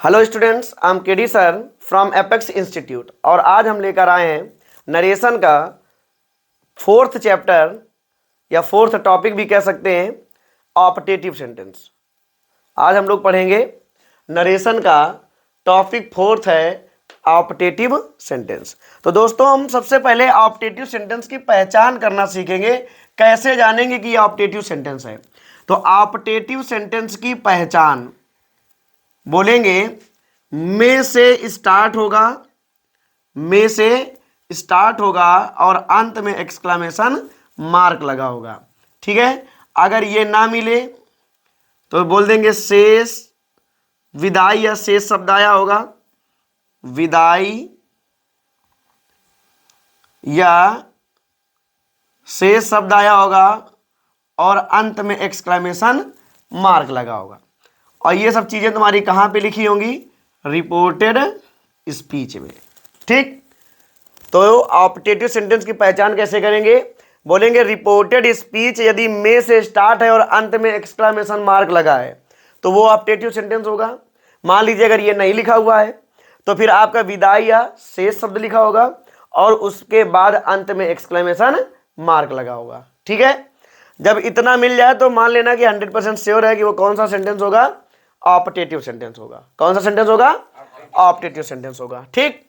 Hello students, I am KD sir from apex institute और आज हम लेकर आए हैं नरेशन का फोर्थ चैप्टर या फोर्थ टॉपिक भी कह सकते हैं, ऑप्टेटिव सेंटेंस। आज हम लोग पढ़ेंगे नरेशन का टॉपिक फोर्थ है ऑप्टेटिव सेंटेंस। तो दोस्तों, हम सबसे पहले ऑप्टेटिव सेंटेंस की पहचान करना सीखेंगे। कैसे जानेंगे कि ये ऑप्टेटिव सेंटेंस है? तो ऑप्टेटिव सेंटेंस की पहचान बोलेंगे में से स्टार्ट होगा, में से स्टार्ट होगा और अंत में एक्सक्लेमेशन मार्क लगा होगा। ठीक है, अगर ये ना मिले तो बोल देंगे शेष विदाई या शेष शब्द आया होगा, विदाई या शेष शब्द आया होगा और अंत में एक्सक्लेमेशन मार्क लगा होगा। और ये सब चीजें तुम्हारी कहां पे लिखी होंगी? रिपोर्टेड स्पीच में। ठीक, तो ऑप्टेटिव सेंटेंस की पहचान कैसे करेंगे? बोलेंगे रिपोर्टेड स्पीच यदि में से स्टार्ट है और अंत में एक्सक्लेमेशन मार्क लगा है तो वो ऑप्टेटिव सेंटेंस होगा। मान लीजिए अगर ये नहीं लिखा हुआ है तो फिर आपका विदाई या शेष शब्द लिखा होगा और उसके बाद अंत में एक्सक्लेमेशन मार्क लगा होगा। ठीक है, जब इतना मिल जाए तो मान लेना कि 100% श्योर है कि वो कौन सा सेंटेंस होगा? ऑप्टेटिव सेंटेंस होगा। कौन सा सेंटेंस होगा? ऑप्टेटिव सेंटेंस होगा। ठीक,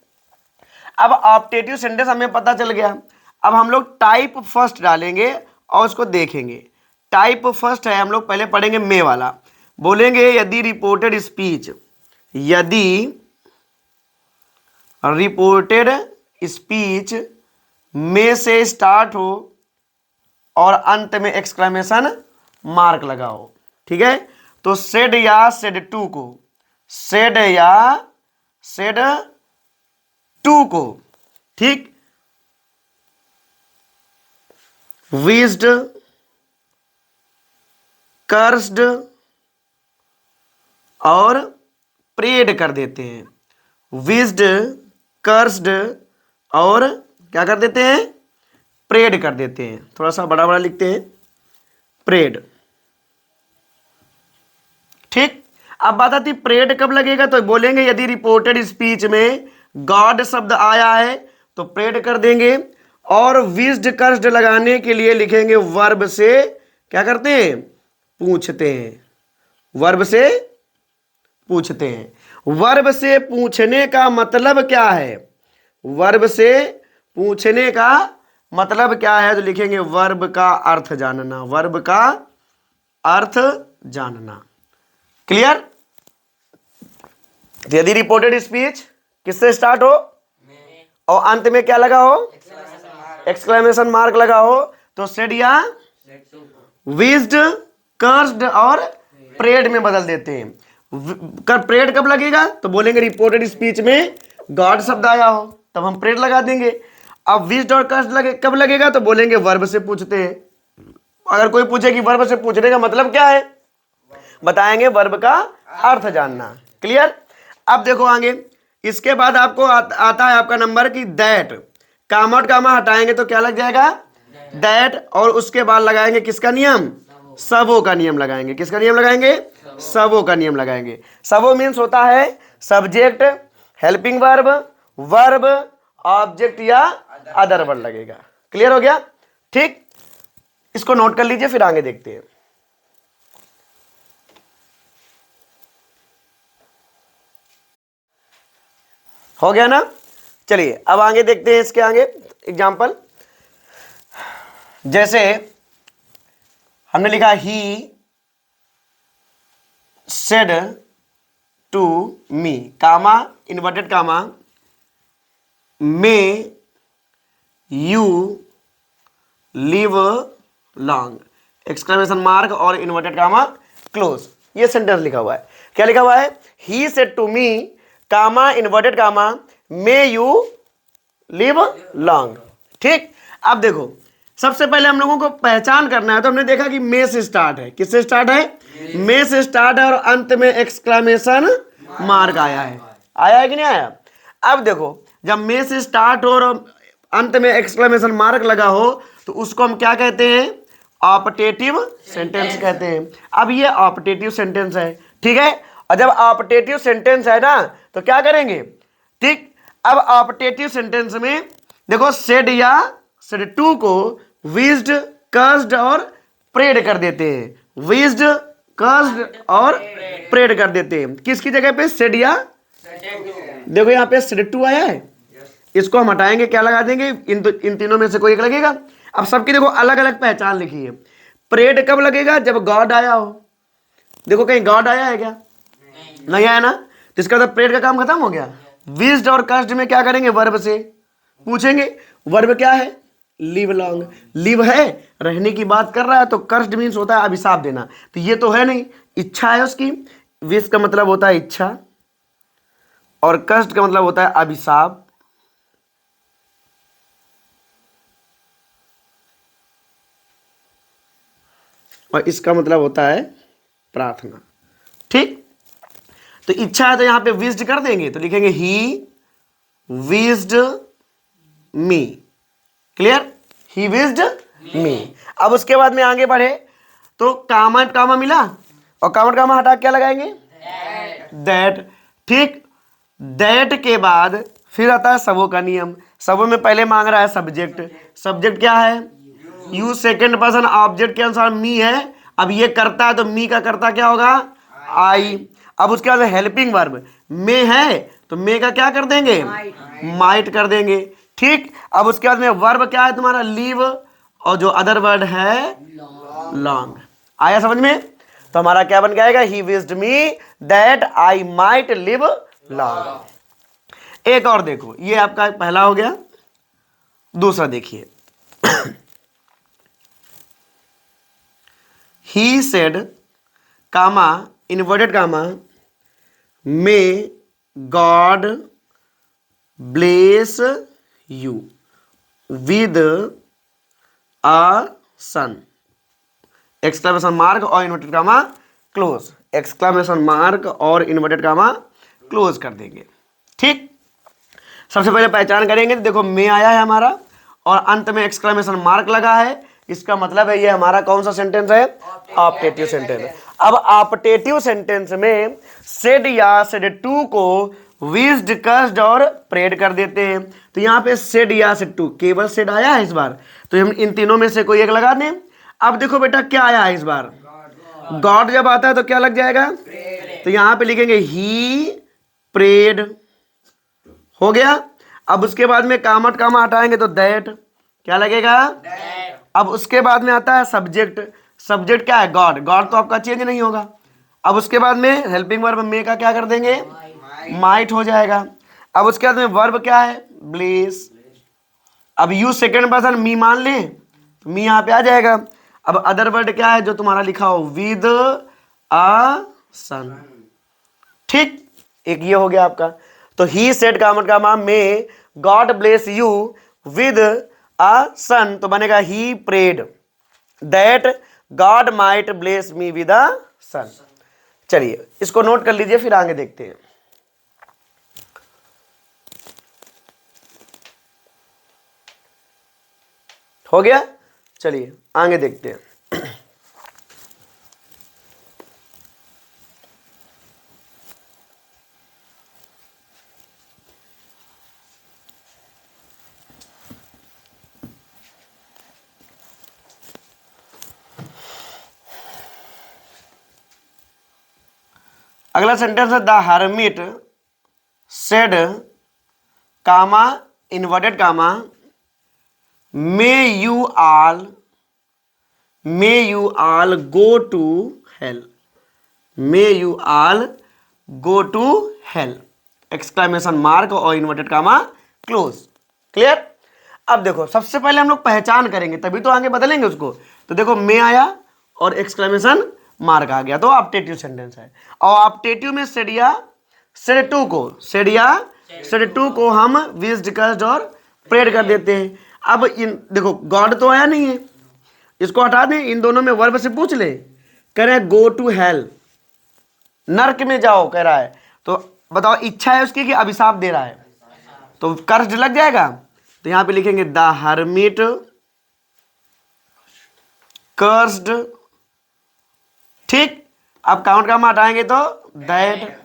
अब ऑप्टेटिव सेंटेंस हमें पता चल गया। अब हम लोग टाइप फर्स्ट डालेंगे और उसको देखेंगे। टाइप फर्स्ट है, हम लोग पहले पढ़ेंगे में वाला। बोलेंगे यदि रिपोर्टेड स्पीच, यदि रिपोर्टेड स्पीच में से स्टार्ट हो और अंत में एक्सक्लेमेशन मार्क लगा हो। ठीक है, तो सेड या सेड टू को, सेड या सेड टू को, ठीक, विज्ड, कर्स्ड और प्रेड कर देते हैं। विज्ड, कर्स्ड और क्या कर देते हैं? प्रेड कर देते हैं। थोड़ा सा बड़ा बड़ा लिखते हैं, प्रेड। ठीक, अब बात आती प्रेड कब लगेगा? तो बोलेंगे यदि रिपोर्टेड स्पीच में गॉड शब्द आया है तो प्रेड कर देंगे और विज्ड कर्स्ड लगाने के लिए लिखेंगे वर्ब से क्या करते हैं? पूछते हैं। वर्ब से पूछते हैं। वर्ब से पूछने का मतलब क्या है? वर्ब से पूछने का मतलब क्या है? तो लिखेंगे वर्ब का अर्थ जानना। वर्ब का अर्थ जानना। क्लियर? यदि रिपोर्टेड स्पीच किससे स्टार्ट हो और अंत में क्या लगा हो? एक्सक्लेमेशन मार्क लगा हो तो सेड या विज्ड, कर्स्ड और प्रेड में बदल देते हैं। प्रेड कब लगेगा? तो बोलेंगे रिपोर्टेड स्पीच में गॉड शब्द आया हो तब हम प्रेड लगा देंगे। अब विज्ड और कर्स्ड कब लगेगा? तो बोलेंगे वर्ब से पूछते हैं। अगर कोई पूछे कि वर्ब से पूछने का मतलब क्या है, बताएंगे वर्ब का अर्थ जानना। क्लियर? अब देखो आगे, इसके बाद आपको आता है आपका नंबर की दैट। कामा और कामा हटाएंगे तो क्या लग जाएगा? दैट। और उसके बाद लगाएंगे किसका नियम? सबो का नियम लगाएंगे। किसका नियम लगाएंगे? सबो का नियम लगाएंगे। सबो मीन्स होता है subject, helping verb, verb, object या अदर वर्ड लगेगा। क्लियर हो गया? ठीक, इसको नोट कर लीजिए, फिर आगे देखते हैं। हो गया ना? चलिए अब आगे देखते हैं। इसके आगे एग्जाम्पल, जैसे हमने लिखा he said to me, comma, inverted comma, may you live long, exclamation mark और इन्वर्टेड कामा क्लोज। ये सेंटेंस लिखा हुआ है। क्या लिखा हुआ है? He said to me, comma, inverted comma, may you live long. ठीक, अब देखो सबसे पहले हम लोगों को पहचान करना है। तो हमने देखा कि मे से स्टार्ट है। किससे स्टार्ट है? मे से स्टार्ट है और अंत में एक्सक्लेमेशन मार्क आया है। आया है कि नहीं आया? अब देखो, जब मे से स्टार्ट हो और अंत में एक्सक्लेमेशन मार्क लगा हो तो उसको हम क्या कहते हैं? ऑप्टेटिव सेंटेंस कहते हैं। अब ये ऑप्टेटिव सेंटेंस है। ठीक है, और जब ऑप्टेटिव सेंटेंस है ना तो क्या करेंगे, ठीक। अब ऑप्टेटिव सेंटेंस में देखो सेड या सेड टू को विज्ड, कर्स्ड और प्रेड कर देते हैं। विज्ड, कर्स्ड और प्रेड कर देते हैं। किसकी जगह पे, सेड या, देखो यहाँ पे सेड टू आया है, इसको हम हटाएंगे, क्या लगा देंगे, इन तीनों में से कोई एक लगेगा। अब सबकी देखो अलग अलग पहचान लिखी है। प्रेड कब लगेगा, जब गॉड आया हो। देखो कहीं गॉड आया है क्या, नहीं आया ना, तो इसका मतलब प्रेड का काम खत्म हो गया। विज्ड और कर्स्ड में क्या करेंगे, वर्ब से पूछेंगे। वर्ब क्या है, लिव लॉन्ग। लिव है, रहने की बात कर रहा है, तो कर्स्ड मीन्स होता है अभिशाप देना, तो ये तो है नहीं, इच्छा है उसकी। विश का मतलब होता है इच्छा और कर्स्ड का मतलब होता है अभिशाप। और इसका मतलब होता है प्रार्थना, ठीक। तो इच्छा है तो यहां पे विज्ड कर देंगे, तो लिखेंगे ही विज्ड मी। क्लियर, ही विज्ड मी। अब उसके बाद में आगे बढ़े तो कामा कामा मिला, और कामा कामा हटा क्या लगाएंगे, दैट, ठीक। दैट के बाद फिर आता है सबो का नियम। सबो में पहले मांग रहा है सब्जेक्ट। सब्जेक्ट क्या है, यू सेकेंड पर्सन ऑब्जेक्ट के अनुसार मी है। अब ये करता है तो मी का करता क्या होगा, आई। अब उसके बाद हेल्पिंग वर्ब में है तो मे का क्या कर देंगे, माइट कर देंगे, ठीक। अब उसके बाद में वर्ब क्या है तुम्हारा, लीव, और जो अदर वर्ड है लॉन्ग। आया समझ में, तो हमारा क्या बन जाएगा, he wished me that I might live long. एक और देखो, ये आपका पहला हो गया। दूसरा देखिए, he said comma inverted comma may God bless you with a son, exclamation mark और inverted comma close. Exclamation mark और इन्वर्टेड कामा क्लोज कर देंगे, ठीक। सबसे पहले पहचान करेंगे, देखो मे आया है हमारा और अंत में एक्सक्लेमेशन मार्क लगा है, इसका मतलब है ये हमारा कौन सा सेंटेंस है, ऑप्टेटिव सेंटेंस। अब ऑप्टेटिव सेंटेंस में सेड या सेड टू को विज्ड, कर्स्ड और प्रेड कर देते हैं। तो यहाँ पे सेड या सेड टू, केवल सेड आया है इस बार, तो हम इन तीनों में से कोई एक लगा दें। अब देखो बेटा क्या आया है इस बार, गॉड जब आता है तो क्या लग जाएगा, तो यहां पे लिखेंगे ही प्रेड, हो गया। अब उसके बाद में कामट कामा हटाएंगे तो दैट, क्या लगेगा, अब उसके बाद में आता है सब्जेक्ट। सब्जेक्ट क्या है, गॉड। गॉड तो आपका चेंज नहीं होगा। अब उसके बाद में हेल्पिंग वर्ब मे का क्या कर देंगे, माइट हो जाएगा। अब उसके बाद में वर्ब क्या है, ब्लेस। अब यू सेकेंड पर्सन मी मान ले तो मी यहां पे आ जाएगा। अब अदर वर्ड क्या है जो तुम्हारा लिखा हो, विद अ सन, ठीक। एक ये हो गया आपका। तो he said comma may God bless you with a son, तो बनेगा he prayed that God might bless me with a son. चलिए इसको नोट कर लीजिए, फिर आगे देखते हैं। हो गया, चलिए आगे देखते हैं। अगला सेंटेंस है the hermit said comma inverted comma may you all go to hell, may you all go to hell, exclamation mark और इन्वर्टेड कामा क्लोज। क्लियर। अब देखो सबसे पहले हम लोग पहचान करेंगे तभी तो आगे बदलेंगे उसको। तो देखो मे आया और एक्सक्लेमेशन मार्क आ गया, तो ऑप्टेटिव सेंटेंस है। और ऑप्टेटिव में सेडिया सेड टू को, सेडिया सेड टू को हम विज्ड, कर्स्ड और प्रेड कर देते हैं। अब इन देखो गॉड तो आया नहीं है, इसको हटा दें, इन दोनों में वर्ब से पूछ ले। कह रहे हैं गो टू हेल, नर्क में जाओ कह रहा है, तो बताओ इच्छा है उसकी कि अभिशाप दे रहा है, तो कर्स्ड लग जाएगा। तो यहां पे लिखेंगे द हर्मिट कर्स्ड, ठीक। अब काउंट का हटाएंगे तो दैट।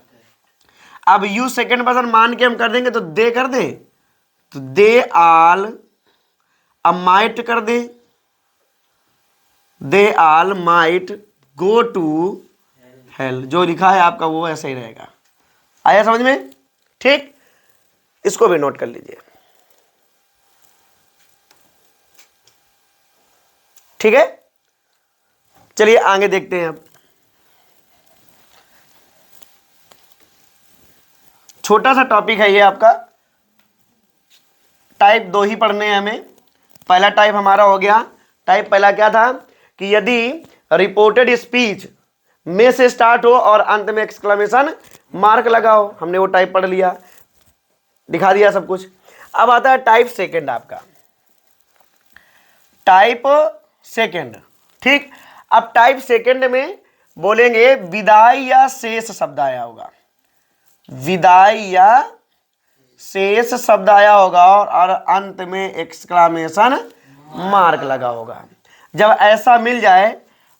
अब यू सेकंड पर्सन मान के हम कर देंगे तो दे कर दें, तो दे आल। अब माइट कर दें, दे आल माइट गो टू हेल। जो लिखा है आपका वो ऐसा ही रहेगा। आया समझ में? ठीक, इसको भी नोट कर लीजिए। ठीक है, चलिए आगे देखते हैं। अब छोटा सा टॉपिक है ये आपका, टाइप 2 ही पढ़ने हैं हमें। पहला टाइप हमारा हो गया। टाइप पहला क्या था कि यदि रिपोर्टेड स्पीच में से स्टार्ट हो और अंत में एक्सक्लेमेशन मार्क लगा हो, हमने वो टाइप पढ़ लिया, दिखा दिया सब कुछ। अब आता है टाइप सेकंड आपका, टाइप सेकंड। ठीक, अब टाइप सेकंड में बोलेंगे विदाई या शेष शब्द आया होगा, विदाई या शेष शब्द आया होगा और अंत में एक्सक्लेमेशन मार्क लगा होगा। जब ऐसा मिल जाए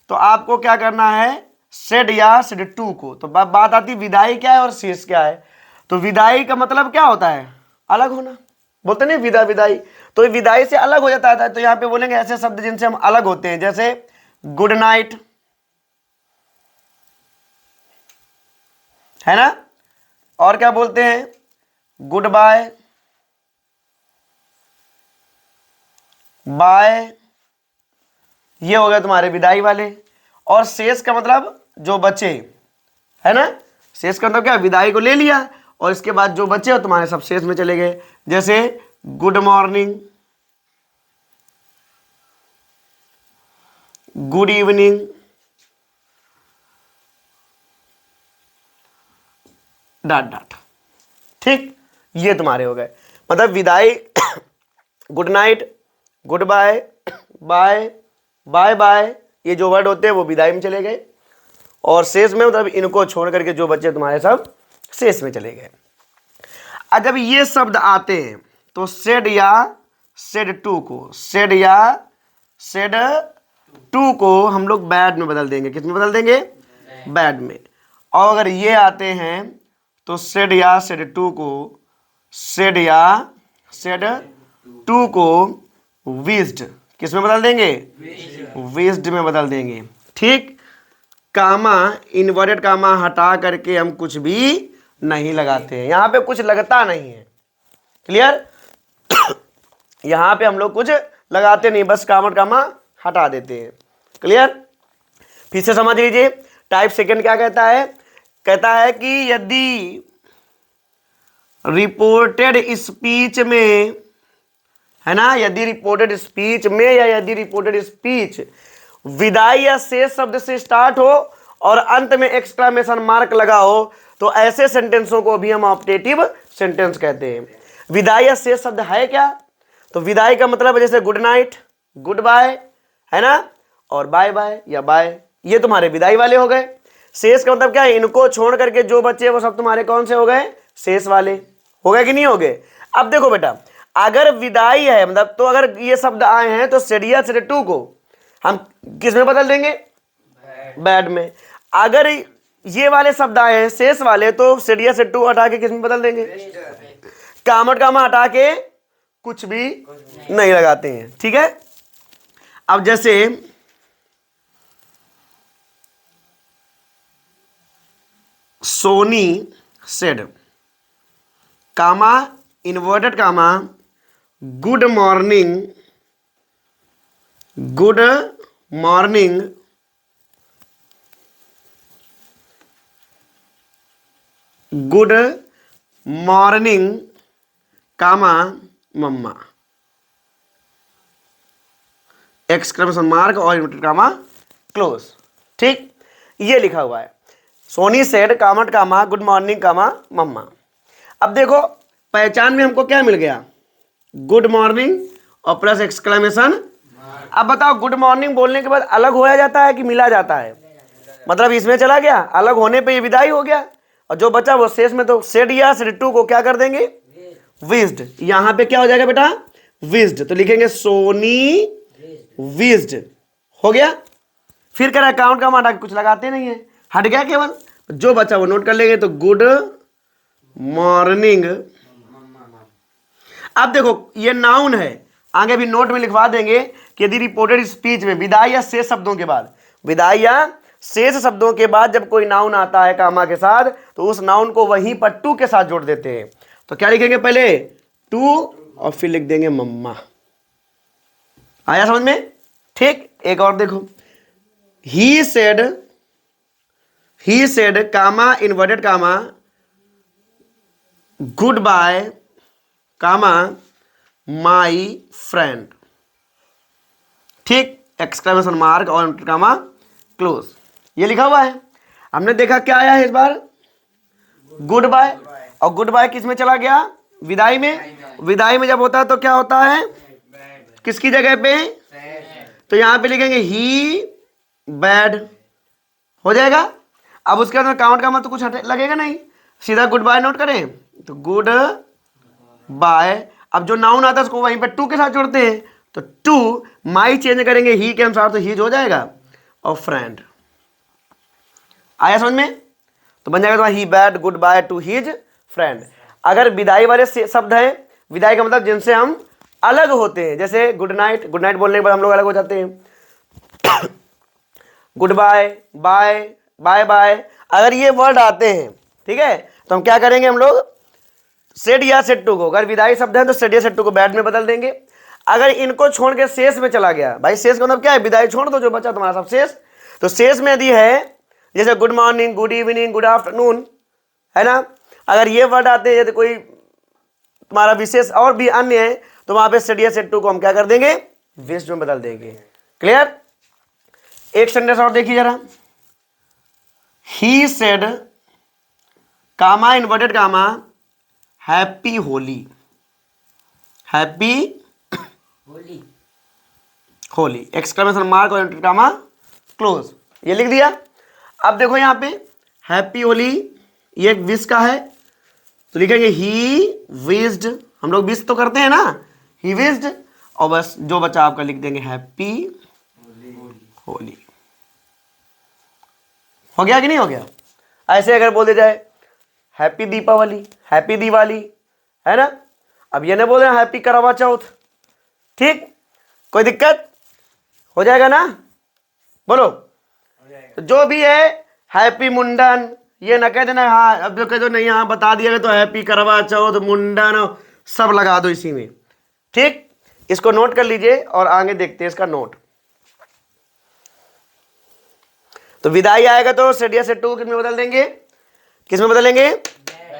तो आपको क्या करना है, सेड या सेड टू को। तो बात आती विदाई क्या है और शेष क्या है। तो विदाई का मतलब क्या होता है, अलग होना, बोलते नहीं विदा विदाई, तो विदाई से अलग हो जाता है। तो यहां पे बोलेंगे ऐसे शब्द जिनसे हम अलग होते हैं, जैसे गुड नाइट, है ना, और क्या बोलते हैं गुड बाय, बाय, ये हो गए तुम्हारे विदाई वाले। और शेष का मतलब जो बचे, है ना, शेष का मतलब क्या, विदाई को ले लिया और इसके बाद जो बचे हो तुम्हारे सब शेष में चले गए। जैसे good morning, good evening, dot dot. ठीक, ये तुम्हारे हो गए। मतलब विदाई, good night, goodbye, bye, bye bye, ये जो वर्ड होते हैं वो विदाई में चले गए। और शेष में मतलब इनको छोड़ करके जो बच्चे तुम्हारे सब शेष में चले गए। अब जब ये शब्द आते हैं तो सेड या सेड टू को, सेड या सेड टू को हम लोग बैड में बदल देंगे। किस में बदल देंगे, बैड में। और अगर ये आते हैं तो सेड या सेड टू को, सेड या सेड टू को विज्ड, किस में बदल देंगे, विज्ड में बदल देंगे। ठीक, कामा, इन्वर्टेड कामा हटा करके हम कुछ भी नहीं लगाते हैं, यहां पे कुछ लगता नहीं है। क्लियर, यहां पे हम लोग कुछ लगाते नहीं, बस कामट कामा हटा देते हैं। क्लियर, फिर से समझ लीजिए। टाइप सेकंड क्या कहता है, कहता है कि यदि रिपोर्टेड स्पीच में, है ना, यदि रिपोर्टेड स्पीच में या यदि रिपोर्टेड स्पीच विदाई या शेष शब्द से स्टार्ट हो और अंत में एक्सक्लेमेशन मार्क लगा हो तो ऐसे सेंटेंसों को भी हम ऑप्टेटिव सेंटेंस कहते हैं। विदाई या शेष शब्द है क्या, तो विदाई का मतलब जैसे गुड नाइट, गुड बाय, है ना, और बाय बाय या बाय, ये तुम्हारे विदाई वाले हो गए। शेष का मतलब क्या है, इनको छोड़ करके जो बच्चे वो सब तुम्हारे कौन से हो गए, शेष वाले हो गए कि नहीं हो गए। अब देखो बेटा, अगर विदाई है मतलब, तो अगर ये शब्द आए हैं तो सेड या सेड टू को हम किस में बदल देंगे, बैड में। अगर ये वाले शब्द आए हैं शेष वाले तो सेड या सेड टू हटा के किस में बदल देंगे, कामट कामा हटा के कुछ भी नहीं लगाते हैं। ठीक है, अब जैसे Soni said, comma inverted comma good morning, good morning, good morning comma mamma, exclamation mark और इन्वर्टेड कामा क्लोज। ठीक, ये लिखा हुआ है, सोनी सेड कामट comma good morning comma mamma. अब देखो पहचान में हमको क्या मिल गया, गुड मॉर्निंग और प्लस एक्सक्लेमेशन। अब बताओ गुड मॉर्निंग बोलने के बाद अलग होया जाता है कि मिला जाता है, मतलब इसमें चला गया, अलग होने पे ये विदाई हो गया और जो बचा वो शेष में, तो सेड या सेड टू को क्या कर देंगे, विज्ड। यहां पे क्या हो जाएगा बेटा, विज्ड, तो लिखेंगे सोनी विज्ड, हो गया। फिर कह रहा है काउंट का माटा कुछ लगाते नहीं है, हट गया केवल, जो बचा वो नोट कर लेंगे। तो गुड मॉर्निंग। अब देखो ये नाउन है, आगे भी नोट में लिखवा देंगे कि यदि रिपोर्टेड स्पीच में विदाई या शेष शब्दों के बाद, विदाई या शेष शब्दों के बाद जब कोई नाउन आता है कामा के साथ, तो उस नाउन को वहीं पर टू के साथ जोड़ देते हैं। तो क्या लिखेंगे, पहले टू और फिर लिख देंगे मम्मा। आया समझ में? ठीक। एक और देखो, he said comma inverted comma goodbye comma my friend. ठीक, एक्सक्लेमेशन मार्क और कामा क्लोज, ये लिखा हुआ है। हमने देखा क्या आया है इस बार, गुड बाय। और गुड बाय किस में चला गया, विदाई में। विदाई में जब होता है तो क्या होता है, किसकी जगह पे, तो यहां पे लिखेंगे ही बैड, हो जाएगा। अब उसके अंदर काउंट का मतलब कुछ लगेगा नहीं, सीधा गुड बाय नोट करें तो गुड बाय। अब जो नाउन आता है उसको वहीं पे टू के साथ जोड़ते हैं, तो टू माई चेंज करेंगे ही के अनुसार तो हीज हो जाएगा, और फ्रेंड। आया समझ में? तो बन जाएगा तुम्हारा he bade good bye to his friend. अगर विदाई वाले शब्द है, विदाई का मतलब जिनसे हम अलग होते हैं, जैसे गुड नाइट, गुड नाइट बोलने के बाद हम लोग अलग हो जाते हैं। Goodbye, bye, bye bye, अगर ये वर्ड आते हैं, ठीक है, तो हम क्या करेंगे, हम लोग सेड या सेट्टू को, अगर विदाई शब्द है तो सेड या सेट्टू को बैड में बदल देंगे। अगर इनको छोड़ के शेष में चला गया, भाई शेष का मतलब क्या है, विदाई छोड़ दो, जो बचा तुम्हारा सब शेष, तो शेष में यदि है जैसे good morning, good evening, good afternoon, है ना, अगर ये वर्ड आते हैं यदि कोई तुम्हारा विशेष और भी अन्य है, तो वहां पे सेड या सेट्टू को हम क्या कर देंगे, विश में बदल देंगे। क्लियर? एक सेंटेंस और देखिए जरा, he said comma inverted comma happy Holi, happy Holi, exclamation mark और इन्वर्टेड कामा क्लोज, ये लिख दिया। अब देखो यहां पे हैप्पी होली ये एक विश का है, तो लिखेंगे ही विश्ड, हम लोग विश तो करते हैं ना, ही विश्ड, और बस जो बचा आपका लिख देंगे हैप्पी होली। हो गया कि नहीं हो गया? ऐसे अगर बोल दिया जाए हैप्पी दीपावली, हैप्पी दिवाली, है ना, अब ये ना बोल रहे हैप्पी करवा चौथ, ठीक, कोई दिक्कत हो जाएगा ना, बोलो। तो जो भी है हैप्पी मुंडन, ये ना कह देना हाँ, अब जो कह दो नहीं हाँ बता दिया तो हैप्पी करवा चौथ मुंडन सब लगा दो इसी में, ठीक। इसको नोट कर लीजिए और आगे देखते हैं इसका नोट। तो विदाई आएगा तो सेड या सेट्टू किस में बदल देंगे, किस में बदलेंगे,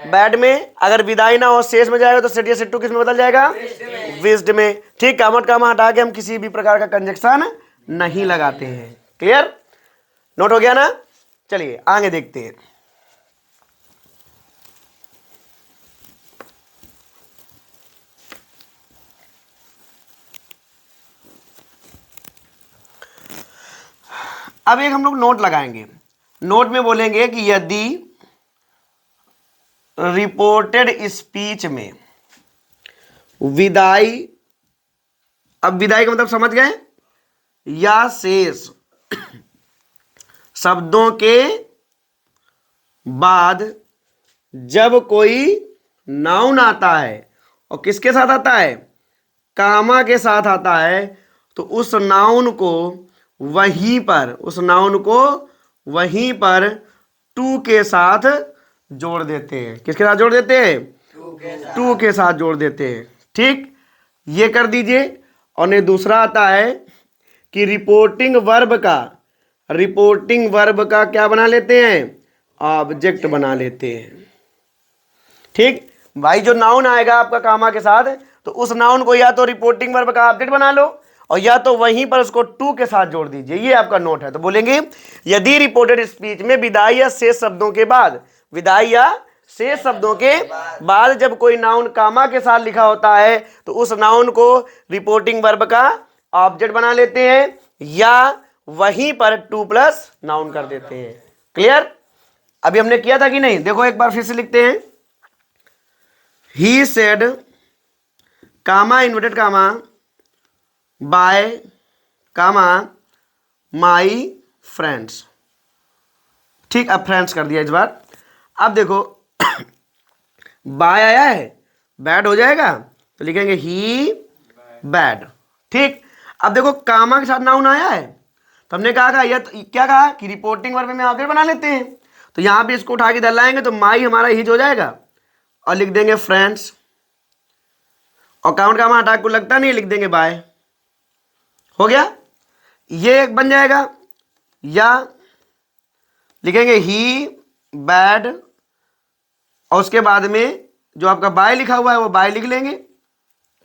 बैड में। अगर विदाई ना हो शेष में जाएगा तो सेड या सेट्टू किस में बदल जाएगा, विश्ड में। ठीक, कामट कामा हटा के हम किसी भी प्रकार का कंजक्शन नहीं लगाते हैं। क्लियर? नोट हो गया ना? चलिए आगे देखते हैं। अब एक हम लोग नोट लगाएंगे, नोट में बोलेंगे कि यदि रिपोर्टेड स्पीच में विदाई, अब विदाई का मतलब समझ गए, या शेष शब्दों के बाद जब कोई नाउन आता है और किसके साथ आता है, कामा के साथ आता है, तो उस नाउन को वहीं पर, उस नाउन को वहीं पर टू के साथ जोड़ देते हैं। किसके साथ जोड़ देते हैं, टू के साथ जोड़ देते हैं। ठीक, ये कर दीजिए। और नहीं दूसरा आता है कि रिपोर्टिंग वर्ब का क्या बना लेते हैं, ऑब्जेक्ट बना लेते हैं। ठीक भाई, जो नाउन आएगा आपका कामा के साथ, तो उस नाउन को या तो रिपोर्टिंग वर्ब का ऑब्जेक्ट बना लो और या तो वहीं पर उसको टू के साथ जोड़ दीजिए। ये आपका नोट है। तो बोलेंगे यदि रिपोर्टेड स्पीच में विदाई या शेष शब्दों के बाद, विदाई या शेष शब्दों के बाद जब कोई नाउन कामा के साथ लिखा होता है, तो उस नाउन को रिपोर्टिंग वर्ब का ऑब्जेक्ट बना लेते हैं या वहीं पर टू प्लस नाउन कर देते हैं। क्लियर? अभी हमने किया था कि नहीं, देखो एक बार फिर से लिखते हैं। He said comma inverted comma bye comma my friends. ठीक, अब फ्रेंड्स कर दिया इस बार। अब देखो बाय आया है, बैड हो जाएगा तो लिखेंगे ही बैड। ठीक, अब देखो कामा के साथ नाउन आया है तो हमने कहा यह तो क्या कहा कि रिपोर्टिंग वर्ब में ऑब्जेक्ट बना लेते हैं, तो यहां पे इसको उठा के इधर लाएंगे तो माई हमारा हिज हो जाएगा और लिख देंगे फ्रेंड्स, और काउंट कामा हटा को लगता नहीं, लिख देंगे बाय। हो गया, ये एक बन जाएगा। या लिखेंगे ही बैड और उसके बाद में जो आपका बाय लिखा हुआ है वो बाय लिख लेंगे,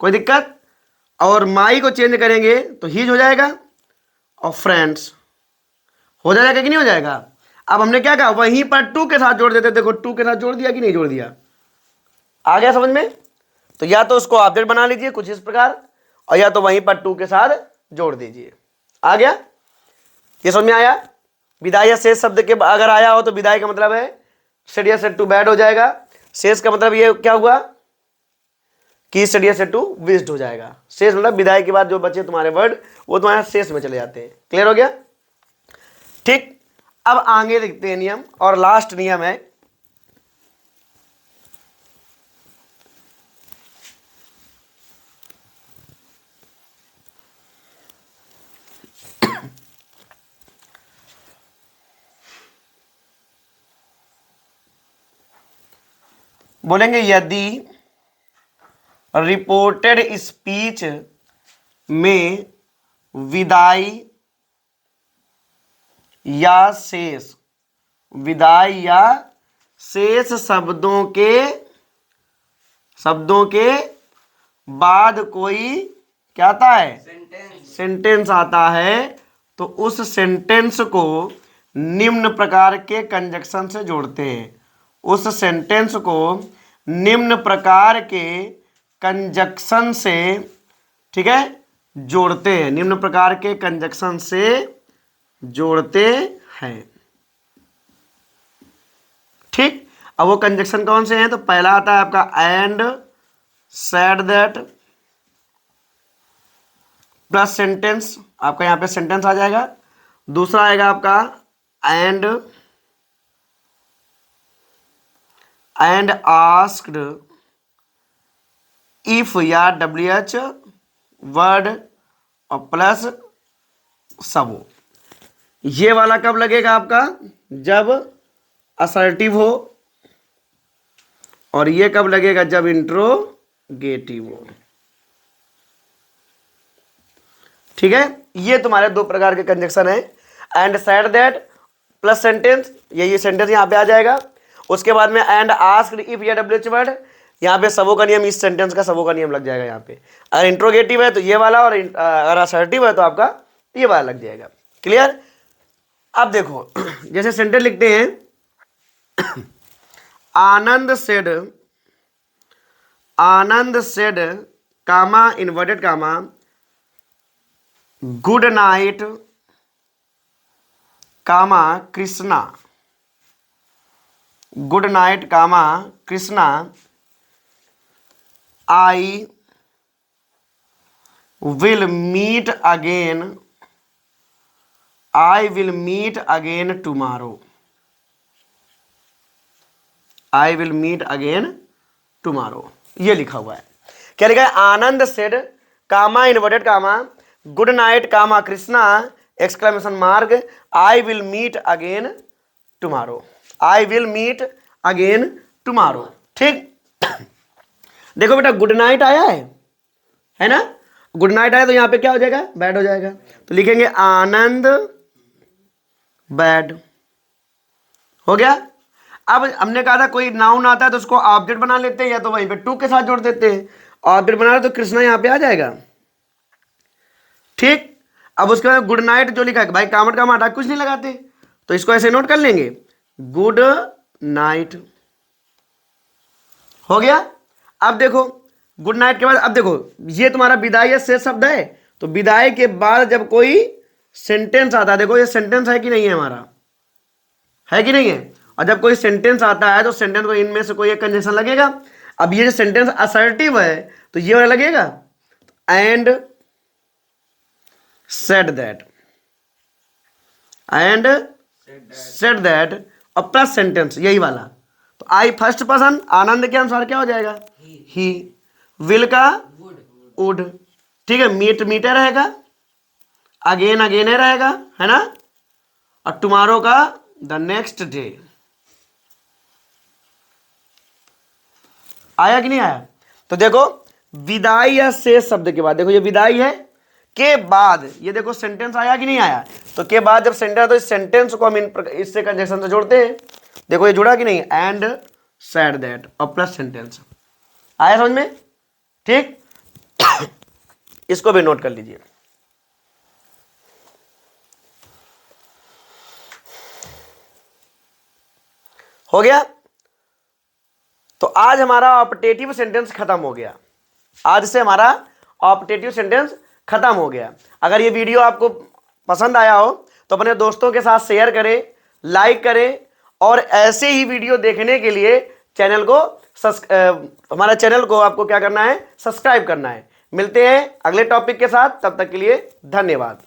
कोई दिक्कत। और माई को चेंज करेंगे तो हीज हो जाएगा और फ्रेंड्स हो जाएगा कि नहीं हो जाएगा। अब हमने क्या कहा, वहीं पर टू के साथ जोड़ देते, देखो टू के साथ जोड़ दिया कि नहीं जोड़ दिया, आ गया समझ में। तो या तो उसको ऑब्जेक्ट बना लीजिए कुछ इस प्रकार, और या तो वहीं पर टू के साथ जोड़ दीजिए। आ गया, ये समझ में आया। विदाई या शेष शब्द के अगर आया हो तो विदाई का मतलब है सेड या सेड टू बैड हो जाएगा, शेष का मतलब ये क्या हुआ कि सेड या सेड टू विज्ड हो जाएगा। शेष मतलब विदाई के बाद जो बचे तुम्हारे वर्ड वो तुम्हारे शेष में चले जाते हैं। क्लियर हो गया, ठीक। अब आगे देखते हैं नियम, और लास्ट नियम है बोलेंगे यदि रिपोर्टेड स्पीच में विदाई या शेष, विदाई या शेष शब्दों के बाद कोई क्या आता है, सेंटेंस आता है, तो उस सेंटेंस को निम्न प्रकार के कंजक्शन से जोड़ते हैं। उस सेंटेंस को निम्न प्रकार के कंजक्शन से, ठीक है, जोड़ते हैं, निम्न प्रकार के कंजक्शन से जोड़ते हैं। ठीक, अब वो कंजक्शन कौन से हैं, तो पहला आता है आपका and said that plus sentence, आपका यहां पे सेंटेंस आ जाएगा। दूसरा आएगा आपका एंड आस्क्ड इफ या WH वर्ड और प्लस सबो। ये वाला कब लगेगा आपका, जब असर्टिव हो, और ये कब लगेगा, जब इंट्रोगेटिव हो। ठीक है, ये तुम्हारे दो प्रकार के कंजक्शन है, and said that plus sentence, ये सेंटेंस यहां पे आ जाएगा। उसके बाद में एंड आस्क्ड इफ या WH वर्ड, यहाँ पे सबो का नियम, इस सेंटेंस का सबो का नियम लग जाएगा यहाँ पे। अगर इंट्रोगेटिव है तो ये वाला, और अगर असर्टिव है तो आपका ये वाला लग जाएगा। क्लियर। अब देखो जैसे सेंटेंस लिखते हैं Anand said comma inverted comma good night comma Krishna, good night comma Krishna I will meet again tomorrow, I will meet again tomorrow, ये लिखा हुआ है। क्या लिखा है, Anand said comma inverted comma good night comma Krishna exclamation mark I will meet again tomorrow, I will meet again tomorrow. ठीक, देखो बेटा गुड नाइट आया है ना, गुड नाइट आया तो यहां पे क्या हो जाएगा, बैड हो जाएगा, तो लिखेंगे आनंद बैड। हो गया। अब हमने कहा था कोई नाउन आता है तो उसको ऑब्जेक्ट बना लेते हैं, या तो वहीं पे टू के साथ जोड़ देते हैं। ऑब्जेक्ट बना रहे तो कृष्णा यहां पे आ जाएगा। ठीक, अब उसके बाद गुड नाइट जो लिखा है भाई कामट का हटा कुछ नहीं लगाते, तो इसको ऐसे नोट कर लेंगे गुड नाइट। हो गया। अब देखो गुड नाइट के बाद, अब देखो ये तुम्हारा विदाई या शेष शब्द है, तो विदाई के बाद जब कोई सेंटेंस आता है, देखो ये सेंटेंस है कि नहीं है हमारा, है कि नहीं है, और जब कोई सेंटेंस आता है तो सेंटेंस को इनमें से कोई एक कंजक्शन लगेगा। अब ये जो सेंटेंस असर्टिव है तो ये वाला लगेगा एंड सेड दैट, और प्लस सेंटेंस यही वाला। तो आई फर्स्ट पर्सन आनंद के अनुसार क्या हो जाएगा, ही। विल का वुड, ठीक है। मीट मीटे रहेगा, अगेन अगेने रहेगा, है ना। और टुमारो का द नेक्स्ट डे। आया कि नहीं आया। तो देखो विदाई या शेष शब्द के बाद, देखो ये विदाई है के बाद, ये देखो सेंटेंस आया कि नहीं आया। तो के बाद जब सेंटेंस, तो इस सेंटेंस को हम इससे कंजक्शन से जोड़ते हैं। देखो ये जुड़ा कि नहीं, एंड सेड दैट और प्लस सेंटेंस। आया समझ में, ठीक। इसको भी नोट कर लीजिए। हो गया। तो आज हमारा ऑप्टेटिव सेंटेंस खत्म हो गया। आज से हमारा ऑप्टेटिव सेंटेंस खत्म हो गया। अगर ये वीडियो आपको पसंद आया हो तो अपने दोस्तों के साथ शेयर करें, लाइक करें, और ऐसे ही वीडियो देखने के लिए चैनल को हमारा चैनल को आपको क्या करना है, सब्सक्राइब करना है। मिलते हैं अगले टॉपिक के साथ, तब तक के लिए धन्यवाद।